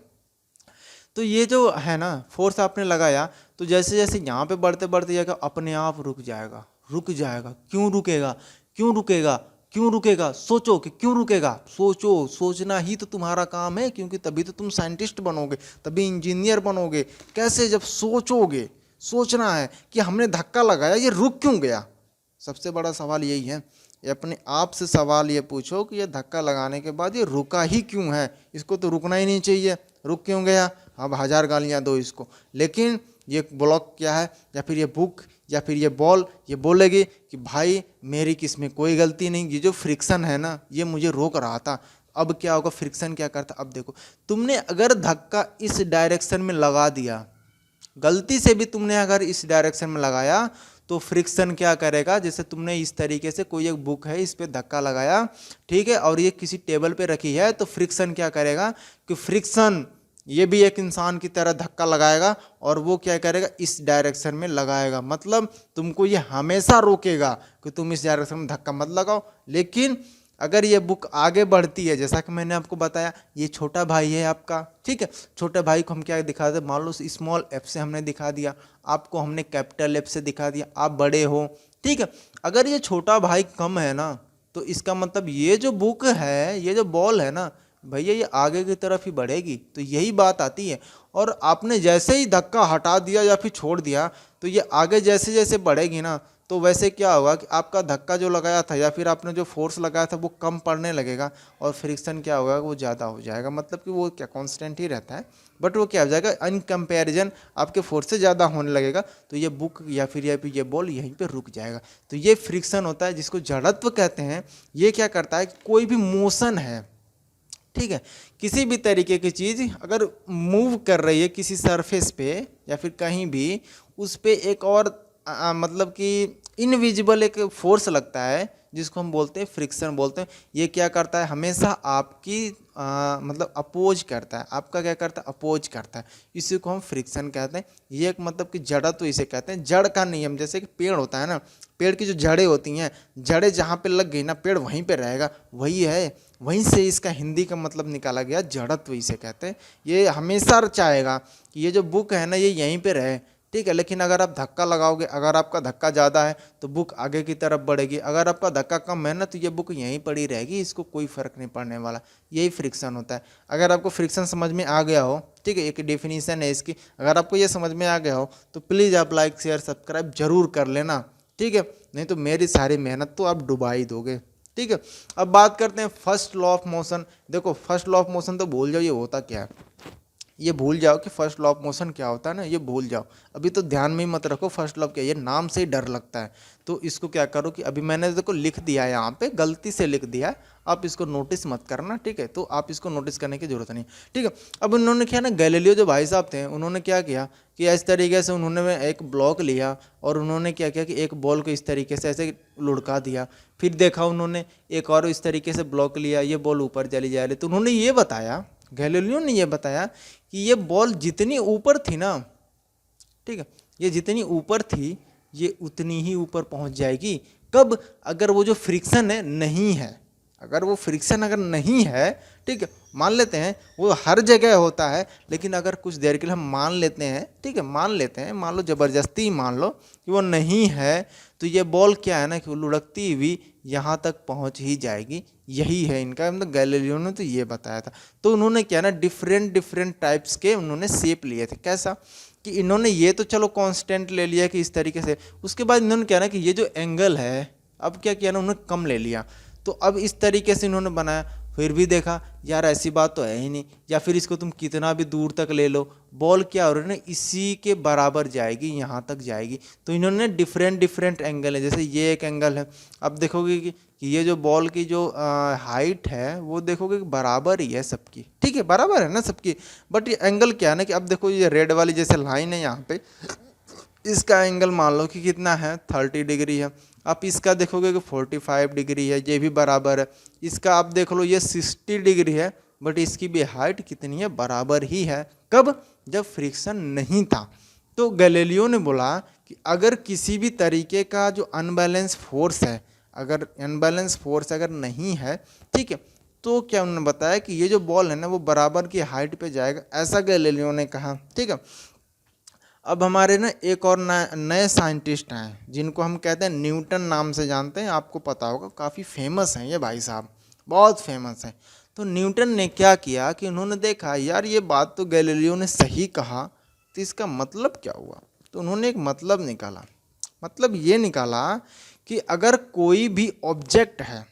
तो ये जो है ना फोर्स आपने लगाया, तो जैसे जैसे यहाँ पे बढ़ते बढ़ते जाएगा, अपने आप रुक जाएगा, रुक जाएगा। क्यों रुकेगा, क्यों रुकेगा, क्यों रुकेगा? सोचो कि क्यों रुकेगा, सोचो। सोचना ही तो तुम्हारा काम है, क्योंकि तभी तो तुम साइंटिस्ट बनोगे, तभी इंजीनियर बनोगे। कैसे? जब सोचोगे। सोचना है कि हमने धक्का लगाया, ये रुक क्यों गया। सबसे बड़ा सवाल यही है। ये अपने आप से सवाल ये पूछो कि ये धक्का लगाने के बाद ये रुका ही क्यों है। इसको तो रुकना ही नहीं चाहिए, रुक क्यों गया? अब 1000 गालियाँ दो इसको, लेकिन ये ब्लॉक क्या है या फिर ये बुक या फिर ये बॉल, ये बोलेगी कि भाई मेरी किसमें कोई गलती नहीं, ये जो फ्रिक्शन है ना ये मुझे रोक रहा था। अब क्या होगा, फ्रिक्शन क्या करता? अब देखो, तुमने अगर धक्का इस डायरेक्शन में लगा दिया, गलती से भी तुमने अगर इस डायरेक्शन में लगाया, तो फ्रिक्शन क्या करेगा? जैसे तुमने इस तरीके से कोई एक बुक है इस पे धक्का लगाया, ठीक है, और ये किसी टेबल पे रखी है, तो फ्रिक्शन क्या करेगा कि फ्रिक्शन ये भी एक इंसान की तरह धक्का लगाएगा और वो क्या करेगा, इस डायरेक्शन में लगाएगा। मतलब तुमको ये हमेशा रोकेगा कि तुम इस डायरेक्शन में धक्का मत लगाओ। लेकिन अगर ये बुक आगे बढ़ती है, जैसा कि मैंने आपको बताया, ये छोटा भाई है आपका, ठीक है, छोटे भाई को हम क्या दिखा दे, मान लो स्मॉल एफ से हमने दिखा दिया, आपको हमने कैपिटल एफ से दिखा दिया, आप बड़े हो, ठीक है। अगर ये छोटा भाई कम है ना, तो इसका मतलब ये जो बुक है, ये जो बॉल है ना, भैया ये आगे की तरफ ही बढ़ेगी। तो यही बात आती है। और आपने जैसे ही धक्का हटा दिया या फिर छोड़ दिया तो ये आगे जैसे जैसे बढ़ेगी ना, तो वैसे क्या होगा कि आपका धक्का जो लगाया था या फिर आपने जो फोर्स लगाया था वो कम पड़ने लगेगा और फ्रिक्शन क्या होगा, वो ज़्यादा हो जाएगा। मतलब कि वो क्या कांस्टेंट ही रहता है, बट वो क्या हो जाएगा, इन कंपैरिजन आपके फोर्स से ज़्यादा होने लगेगा। तो ये बुक या फिर ये बॉल यहीं पे रुक जाएगा। तो ये फ्रिक्शन होता है जिसको जड़त्व कहते हैं। ये क्या करता है, कोई भी मोशन है, ठीक है, किसी भी तरीके की चीज़ अगर मूव कर रही है किसी सरफेस पे या फिर कहीं भी, उस पे एक और मतलब कि इनविजिबल एक फोर्स लगता है जिसको हम बोलते हैं फ्रिक्शन बोलते हैं। ये क्या करता है, हमेशा आपकी मतलब अपोज करता है, आपका क्या करता है, अपोज करता है। इसी को हम फ्रिक्शन कहते हैं। ये एक मतलब कि जड़ तो इसे कहते हैं, जड़ का नियम। जैसे कि पेड़ होता है ना, पेड़ की जो जड़ें होती हैं, जड़ें जहाँ पे लग गई ना, पेड़ वहीं पे रहेगा, वही है। वहीं से इसका हिंदी का मतलब निकाला गया, जड़त्व इसे कहते हैं। ये हमेशा चाहेगा कि ये जो बुक है ना ये यहीं पे रहे, ठीक है। लेकिन अगर आप धक्का लगाओगे, अगर आपका धक्का ज़्यादा है तो बुक आगे की तरफ बढ़ेगी, अगर आपका धक्का कम है ना तो ये बुक यहीं पड़ी रहेगी, इसको कोई फर्क नहीं पड़ने वाला। यही फ्रिक्शन होता है। अगर आपको फ्रिक्शन समझ में आ गया हो, ठीक है, एक डेफिनेशन है इसकी, अगर आपको ये समझ में आ गया हो तो प्लीज़ आप लाइक शेयर सब्सक्राइब जरूर कर लेना, ठीक है। नहीं तो मेरी सारी मेहनत तो आप डुबा ही दोगे, ठीक है। अब बात करते हैं फर्स्ट लॉ ऑफ मोशन। देखो फर्स्ट लॉ ऑफ मोशन तो भूल जाओ ये होता क्या है, ये भूल जाओ कि फर्स्ट लॉ ऑफ मोशन क्या होता है ना, ये भूल जाओ। अभी तो ध्यान में ही मत रखो फर्स्ट लॉ क्या, ये नाम से ही डर लगता है। तो इसको क्या करो कि अभी मैंने देखो लिख दिया है, यहाँ पे गलती से लिख दिया है, आप इसको नोटिस मत करना, ठीक है। तो आप इसको नोटिस करने की जरूरत नहीं, ठीक है। अब उन्होंने क्या ना, गैलीलियो जो भाई साहब थे, उन्होंने क्या किया कि इस तरीके से उन्होंने एक ब्लॉक लिया और उन्होंने क्या किया कि एक बॉल को इस तरीके से ऐसे लुढ़का दिया। फिर देखा उन्होंने एक और इस तरीके से ब्लॉक लिया, ये बॉल ऊपर चली जा रही। तो उन्होंने ये बताया, गैलीलियो ने ये बताया कि ये बॉल जितनी ऊपर थी ना, ठीक है, ये जितनी ऊपर थी ये उतनी ही ऊपर पहुंच जाएगी। कब, अगर वो जो फ्रिक्शन है नहीं है, अगर वो फ्रिक्शन अगर नहीं है, ठीक है, मान लेते हैं वो हर जगह होता है, लेकिन अगर कुछ देर के लिए हम मान लेते हैं, ठीक है, मान लेते हैं, मान लो ज़बरदस्ती मान लो कि वो नहीं है, तो ये बॉल क्या है ना कि वो लुढ़कती हुई यहाँ तक पहुँच ही जाएगी। यही है इनका मतलब, गैलीलियो ने तो ये बताया था। तो उन्होंने क्या ना डिफरेंट डिफरेंट टाइप्स के उन्होंने शेप लिए थे। कैसा कि इन्होंने ये तो चलो कांस्टेंट ले लिया कि इस तरीके से, उसके बाद इन्होंने क्या ना कि ये जो एंगल है अब क्या किया ना उन्होंने कम ले लिया। तो अब इस तरीके से इन्होंने बनाया, फिर भी देखा यार ऐसी बात तो है ही नहीं, या फिर इसको तुम कितना भी दूर तक ले लो बॉल क्या हो रही है ना इसी के बराबर जाएगी, यहाँ तक जाएगी। तो इन्होंने डिफरेंट डिफरेंट एंगल है, जैसे ये एक एंगल है, अब देखोगे कि ये जो बॉल की जो हाइट है वो देखोगे कि बराबर ही है सबकी, ठीक है, बराबर है ना सबकी। बट ये एंगल क्या है ना कि अब देखो ये रेड वाली जैसे लाइन है यहाँ पे, इसका एंगल मान लो कि कितना है 30 डिग्री है। आप इसका देखोगे कि 45 डिग्री है, ये भी बराबर है। इसका आप देख लो ये 60 डिग्री है, बट इसकी भी हाइट कितनी है, बराबर ही है। कब, जब फ्रिक्शन नहीं था। तो गैलीलियो ने बोला कि अगर किसी भी तरीके का जो अनबैलेंस फोर्स है, अगर अनबैलेंस फोर्स अगर नहीं है, ठीक है, तो क्या उन्होंने बताया कि ये जो बॉल है ना वो बराबर की हाइट पे जाएगा, ऐसा गैलीलियो ने कहा, ठीक है। अब हमारे ना एक और नए साइंटिस्ट हैं जिनको हम कहते हैं न्यूटन नाम से जानते हैं, आपको पता होगा, काफ़ी फेमस हैं ये भाई साहब, बहुत फेमस हैं। तो न्यूटन ने क्या किया कि उन्होंने देखा यार ये बात तो गैलीलियो ने सही कहा, तो इसका मतलब क्या हुआ। तो उन्होंने एक मतलब निकाला, मतलब ये निकाला कि अगर कोई भी ऑब्जेक्ट है,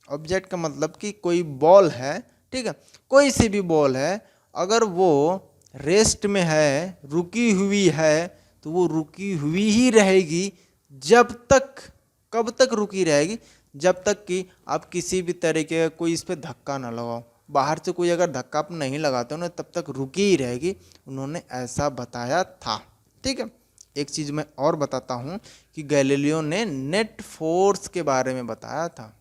ऑब्जेक्ट का मतलब कि कोई बॉल है, ठीक है, कोई सी भी बॉल है, अगर वो रेस्ट में है, रुकी हुई है, तो वो रुकी हुई ही रहेगी जब तक, कब तक रुकी रहेगी, जब तक कि आप किसी भी तरीके का कोई इस पर धक्का ना लगाओ। बाहर से कोई अगर धक्का आप नहीं लगाते हो ना तब तक रुकी ही रहेगी। उन्होंने ऐसा बताया था, ठीक है। एक चीज़ मैं और बताता हूँ कि गैलीलियो ने नेट फोर्स के बारे में बताया था,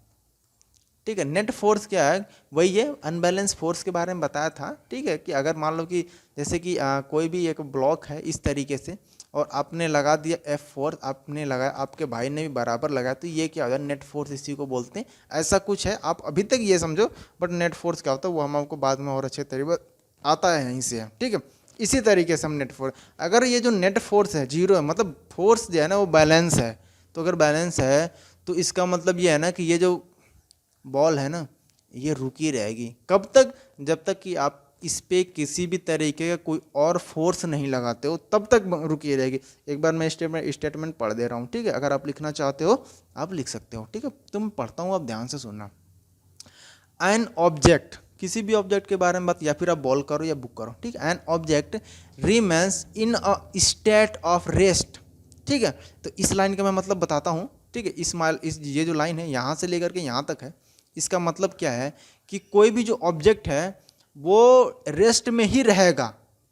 ठीक है। नेट फोर्स क्या है, वही है अनबैलेंस फोर्स के बारे में बताया था, ठीक है। कि अगर मान लो कि जैसे कि कोई भी एक ब्लॉक है इस तरीके से और आपने लगा दिया एफ फोर्स, आपने लगाया, आपके भाई ने भी बराबर लगाया, तो ये क्या होता है, नेट फोर्स इसी को बोलते हैं। ऐसा कुछ है, आप अभी तक ये समझो, बट नेट फोर्स क्या होता है वो हम आपको बाद में और अच्छे तरीके आता है यहीं से, ठीक है। इसी तरीके से हम नेट फोर्स, अगर ये जो नेट फोर्स है जीरो है, मतलब फोर्स जो है ना वो बैलेंस है, तो अगर बैलेंस है तो इसका मतलब ये है ना कि ये जो बॉल है ना ये रुकी रहेगी। कब तक? जब तक कि आप इस पे किसी भी तरीके का कोई और फोर्स नहीं लगाते हो तब तक रुकी रहेगी। एक बार मैं स्टेटमेंट पढ़ दे रहा हूँ, ठीक है? अगर आप लिखना चाहते हो आप लिख सकते हो, ठीक है? तो मैं पढ़ता हूँ, आप ध्यान से सुनना। एन ऑब्जेक्ट, किसी भी ऑब्जेक्ट के बारे में बात, या फिर आप बॉल करो या बुक करो, ठीक है? An object remains in a state of rest, ठीक है? तो इस लाइन का मैं मतलब बताता हूँ, ठीक है? इस ये जो लाइन है यहाँ से लेकर के यहाँ तक है, इसका मतलब क्या है कि कोई भी जो ऑब्जेक्ट है वो रेस्ट में ही रहेगा।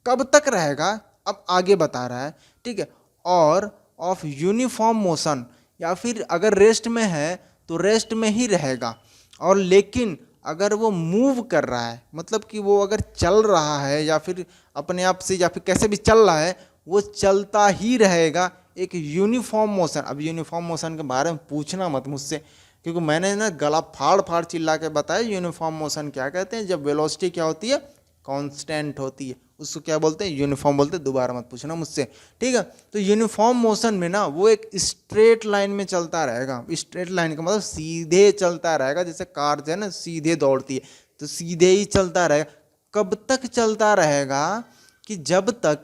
कब तक रहेगा अब आगे बता रहा है, ठीक है? और ऑफ यूनिफॉर्म मोशन, या फिर अगर रेस्ट में है तो रेस्ट में ही रहेगा। और लेकिन अगर वो मूव कर रहा है, मतलब कि वो अगर चल रहा है या फिर अपने आप से या फिर कैसे भी चल रहा है, वो चलता ही रहेगा एक यूनिफॉर्म मोशन। अब यूनिफॉर्म मोशन के बारे में पूछना मत मुझसे, क्योंकि मैंने ना गला फाड़ फाड़ चिल्ला के बताया यूनिफॉर्म मोशन क्या कहते हैं। जब वेलोसिटी क्या होती है? कांस्टेंट होती है, उसको क्या बोलते हैं? यूनिफॉर्म बोलते हैं। दोबारा मत पूछना मुझसे, ठीक है? तो यूनिफॉर्म मोशन में ना वो एक स्ट्रेट लाइन में चलता रहेगा। स्ट्रेट लाइन का मतलब सीधे चलता रहेगा, जैसे कार जो है ना सीधे दौड़ती है, तो सीधे ही चलता रहेगा। कब तक चलता रहेगा? कि जब तक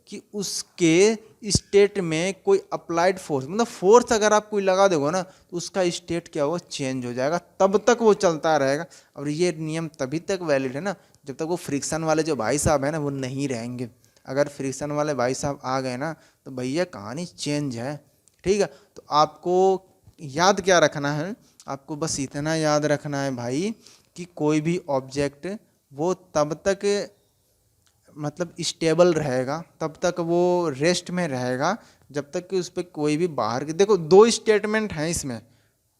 कि उसके स्टेट में कोई अप्लाइड फोर्स, मतलब फोर्स अगर आप कोई लगा दोगे ना तो उसका स्टेट क्या होगा? चेंज हो जाएगा, तब तक वो चलता रहेगा। और ये नियम तभी तक वैलिड है ना जब तक वो फ्रिक्शन वाले जो भाई साहब हैं ना वो नहीं रहेंगे। अगर फ्रिक्शन वाले भाई साहब आ गए ना तो भैया कहानी चेंज है, ठीक है? तो आपको याद क्या रखना है? आपको बस इतना याद रखना है भाई कि कोई भी ऑब्जेक्ट वो तब तक मतलब स्टेबल रहेगा, तब तक वो रेस्ट में रहेगा जब तक कि उस पर कोई भी बाहर की, देखो दो स्टेटमेंट हैं इसमें,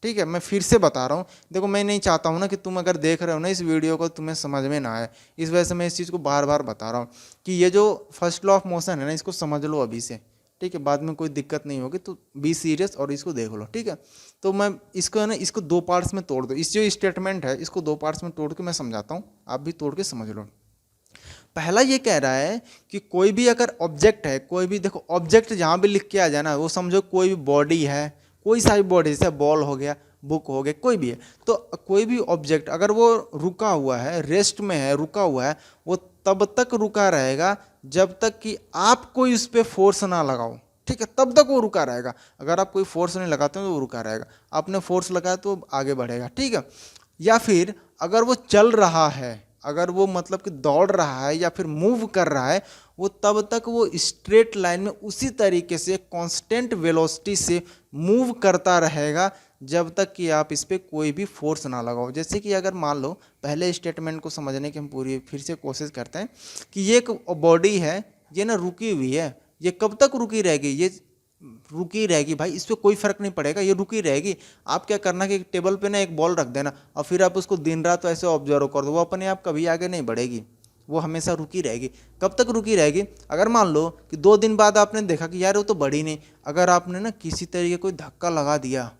ठीक है? मैं फिर से बता रहा हूँ। देखो मैं नहीं चाहता हूँ ना कि तुम अगर देख रहे हो ना इस वीडियो को तुम्हें समझ में ना आए, इस वजह से मैं इस चीज़ को बार बार बता रहा हूँ कि ये जो फर्स्ट लॉ ऑफ मोशन है ना इसको समझ लो अभी से, ठीक है? बाद में कोई दिक्कत नहीं होगी, तो बी सीरियस और इसको देख लो, ठीक है? तो मैं इसको है ना इसको दो पार्ट्स में तोड़ दो। इस जो स्टेटमेंट है इसको दो पार्ट्स में तोड़ के मैं समझाता हूँ, आप भी तोड़ के समझ लो। पहला ये कह रहा है कि कोई भी अगर ऑब्जेक्ट है, कोई भी, देखो ऑब्जेक्ट जहाँ भी लिख के आ जाए ना वो समझो कोई भी बॉडी है, कोई सा भी बॉडी, जैसे बॉल हो गया, बुक हो गया, कोई भी है। तो कोई भी ऑब्जेक्ट अगर वो रुका हुआ है, रेस्ट में है, रुका हुआ है, वो तब तक रुका रहेगा जब तक कि आप कोई उस पर फोर्स ना लगाओ, ठीक है? तब तक वो रुका रहेगा। अगर आप कोई फोर्स नहीं लगाते हो तो वो रुका रहेगा, आपने फोर्स लगाया तो आगे बढ़ेगा, ठीक है? या फिर अगर वो चल रहा है, अगर वो मतलब कि दौड़ रहा है या फिर मूव कर रहा है, वो तब तक वो स्ट्रेट लाइन में उसी तरीके से कांस्टेंट वेलोसिटी से मूव करता रहेगा जब तक कि आप इस पर कोई भी फोर्स ना लगाओ। जैसे कि अगर मान लो, पहले स्टेटमेंट को समझने की हम पूरी फिर से कोशिश करते हैं कि ये एक बॉडी है, ये ना रुकी हुई है, ये कब तक रुकी रहेगी? ये रुकी रहेगी भाई, इस पर कोई फर्क नहीं पड़ेगा, ये रुकी रहेगी। आप क्या करना कि टेबल पे ना एक बॉल रख देना और फिर आप उसको दिन रात तो ऐसे ऑब्जर्व कर दो, वो अपने आप कभी आगे नहीं बढ़ेगी, वो हमेशा रुकी रहेगी। कब तक रुकी रहेगी? अगर मान लो कि 2 दिन बाद आपने देखा कि यार वो तो बढ़ी नहीं, अगर आपने ना किसी तरीके कोई धक्का लगा दिया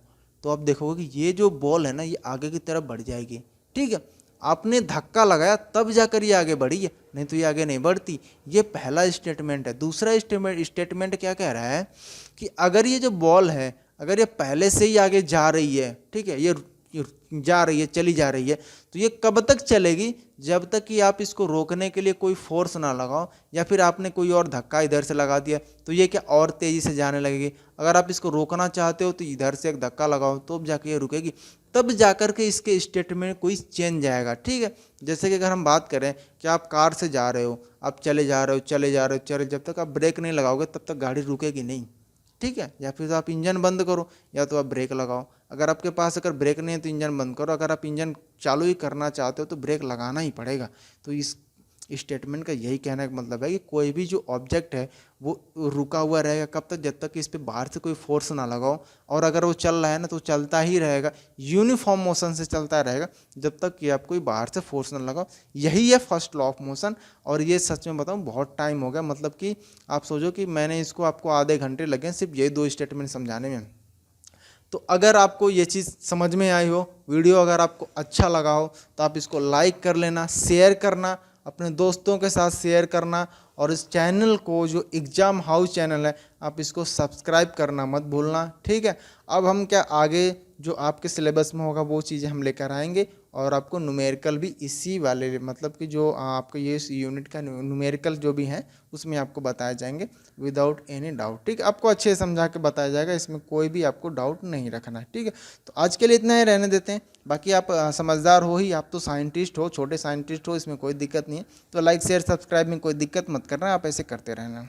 तो आप देखोगे कि ये जो बॉल है ना ये आगे की तरफ बढ़ जाएगी, ठीक है? आपने धक्का लगाया तब जाकर ये आगे बढ़ी है, नहीं तो ये आगे नहीं बढ़ती। ये पहला स्टेटमेंट है। दूसरा स्टेटमेंट क्या कह रहा है कि अगर ये जो बॉल है, अगर ये पहले से ही आगे जा रही है, ठीक है, ये जा रही है, चली जा रही है, तो ये कब तक चलेगी? जब तक कि आप इसको रोकने के लिए कोई फोर्स ना लगाओ, या फिर आपने कोई और धक्का इधर से लगा दिया तो ये क्या और तेज़ी से जाने लगेगी। अगर आप इसको रोकना चाहते हो तो इधर से एक धक्का लगाओ तो जाके ये रुकेगी, तब जाकर के इसके स्टेटमेंट में कोई चेंज आएगा, ठीक है? जैसे कि अगर हम बात करें कि आप कार से जा रहे हो, आप चले जा रहे हो, चले जा रहे हो, चले, जब तक आप ब्रेक नहीं लगाओगे तब तक गाड़ी रुकेगी नहीं, ठीक है? या फिर तो आप इंजन बंद करो या तो आप ब्रेक लगाओ। अगर आपके पास अगर ब्रेक नहीं है तो इंजन बंद करो, अगर आप इंजन चालू ही करना चाहते हो तो ब्रेक लगाना ही पड़ेगा। तो इस स्टेटमेंट का यही कहने का मतलब है कि कोई भी जो ऑब्जेक्ट है वो रुका हुआ रहेगा, कब तक? जब तक कि इस पर बाहर से कोई फोर्स ना लगाओ, और अगर वो चल रहा है ना तो चलता ही रहेगा, यूनिफॉर्म मोशन से चलता रहेगा जब तक कि आप कोई बाहर से फोर्स ना लगाओ। यही है फर्स्ट लॉ ऑफ मोशन। और ये सच में बताऊँ बहुत टाइम हो गया, मतलब कि आप सोचो कि मैंने इसको आपको आधे घंटे लगे सिर्फ ये 2 स्टेटमेंट समझाने में। तो अगर आपको ये चीज़ समझ में आई हो, वीडियो अगर आपको अच्छा लगा हो तो आप इसको लाइक कर लेना, शेयर करना, अपने दोस्तों के साथ शेयर करना, और इस चैनल को जो एग्ज़ाम हाउस चैनल है आप इसको सब्सक्राइब करना मत भूलना, ठीक है? अब हम क्या आगे जो आपके सिलेबस में होगा वो चीज़ें हम लेकर आएंगे और आपको न्यूमेरिकल भी इसी वाले मतलब कि जो आपको ये इस यूनिट का न्यूमेरिकल जो भी है उसमें आपको बताए जाएंगे विदाउट एनी डाउट। ठीक है, आपको अच्छे से समझा के बताया जाएगा, इसमें कोई भी आपको डाउट नहीं रखना है। ठीक है, तो आज के लिए इतना ही रहने देते हैं। बाकी आप समझदार हो ही, आप तो साइंटिस्ट हो, छोटे साइंटिस्ट हो, इसमें कोई दिक्कत नहीं है। तो लाइक शेयर सब्सक्राइब में कोई दिक्कत मत करना, आप ऐसे करते रहना।